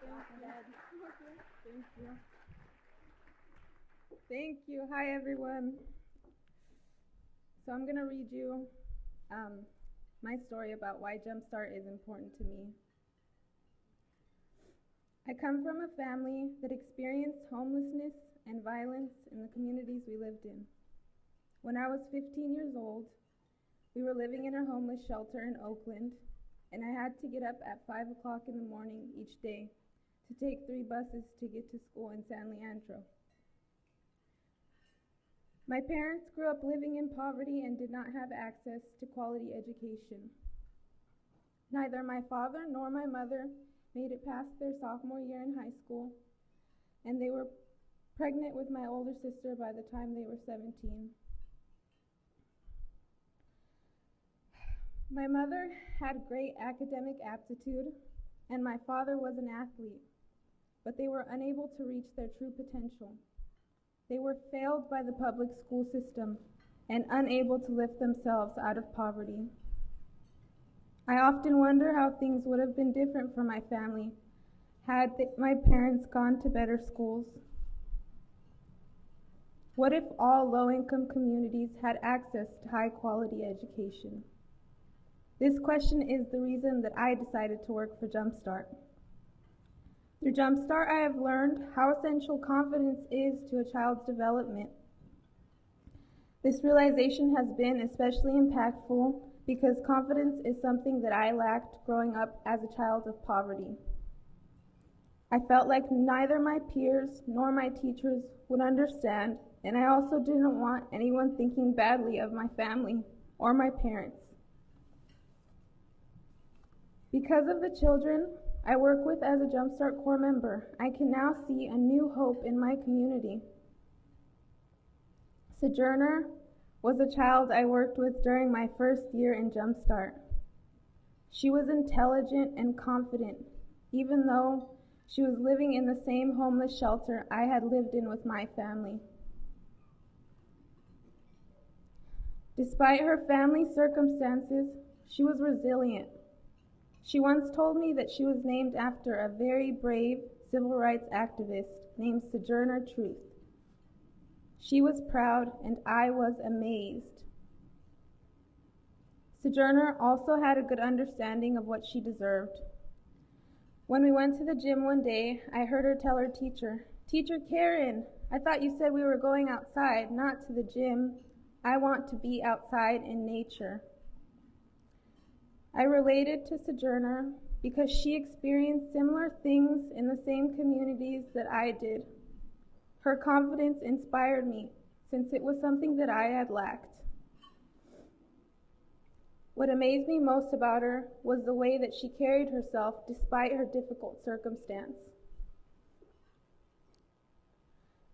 Thank you. Thank you. Hi, everyone. So I'm going to read you my story about why Jumpstart is important to me. I come from a family that experienced homelessness and violence in the communities we lived in. When I was 15 years old, we were living in a homeless shelter in Oakland, and I had to get up at 5 o'clock in the morning each day to take 3 buses to get to school in San Leandro. My parents grew up living in poverty and did not have access to quality education. Neither my father nor my mother made it past their sophomore year in high school, and they were pregnant with my older sister by the time they were 17. My mother had great academic aptitude, and my father was an athlete, but they were unable to reach their true potential. They were failed by the public school system and unable to lift themselves out of poverty. I often wonder how things would have been different for my family had my parents gone to better schools. What if all low-income communities had access to high-quality education? This question is the reason that I decided to work for Jumpstart. Through Jumpstart, I have learned how essential confidence is to a child's development. This realization has been especially impactful because confidence is something that I lacked growing up as a child of poverty. I felt like neither my peers nor my teachers would understand, and I also didn't want anyone thinking badly of my family or my parents. Because of the children I work with as a Jumpstart Corps member, I can now see a new hope in my community. Sojourner was a child I worked with during my first year in Jumpstart. She was intelligent and confident, even though she was living in the same homeless shelter I had lived in with my family. Despite her family's circumstances, she was resilient. She once told me that she was named after a very brave civil rights activist named Sojourner Truth. She was proud, and I was amazed. Sojourner also had a good understanding of what she deserved. When we went to the gym one day, I heard her tell her teacher, "Teacher Karen, I thought you said we were going outside, not to the gym. I want to be outside in nature." I related to Sojourner because she experienced similar things in the same communities that I did. Her confidence inspired me, since it was something that I had lacked. What amazed me most about her was the way that she carried herself despite her difficult circumstance.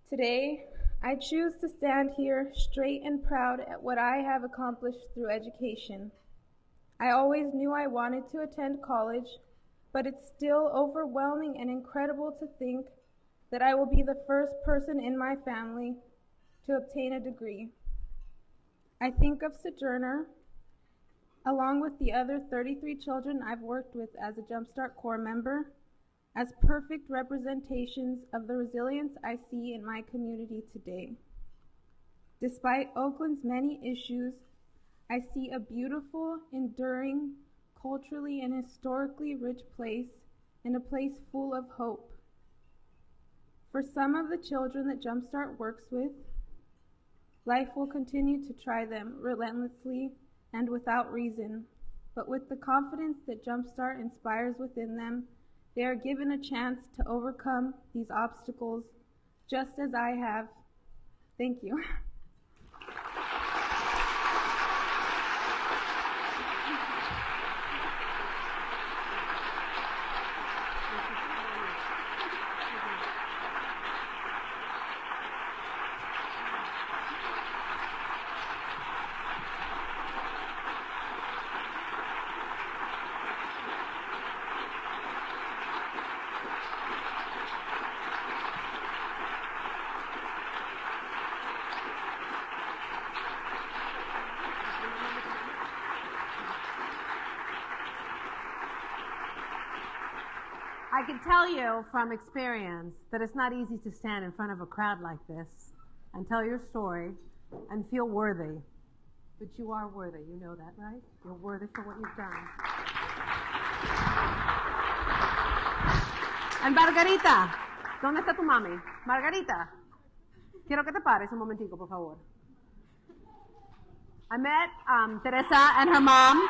Today, I choose to stand here straight and proud at what I have accomplished through education. I always knew I wanted to attend college, but it's still overwhelming and incredible to think that I will be the first person in my family to obtain a degree. I think of Sojourner, along with the other 33 children I've worked with as a Jumpstart Corps member, as perfect representations of the resilience I see in my community today. Despite Oakland's many issues, I see a beautiful, enduring, culturally and historically rich place, and a place full of hope. For some of the children that Jumpstart works with, life will continue to try them relentlessly and without reason, but with the confidence that Jumpstart inspires within them, they are given a chance to overcome these obstacles, just as I have. Thank you. I can tell you from experience that it's not easy to stand in front of a crowd like this and tell your story and feel worthy. But you are worthy, you know that, right? You're worthy for what you've done. And Margarita, ¿dónde está tu mami? Margarita, quiero que te pares un momentico, por favor. I met Teresa and her mom,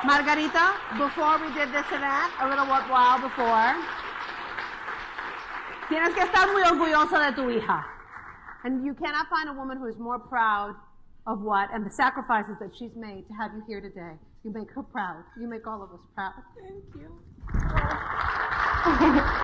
Margarita, before we did this event, a little while before. Tienes que estar muy orgullosa de tu hija. And you cannot find a woman who is more proud of what and the sacrifices that she's made to have you here today. You make her proud. You make all of us proud. Thank you.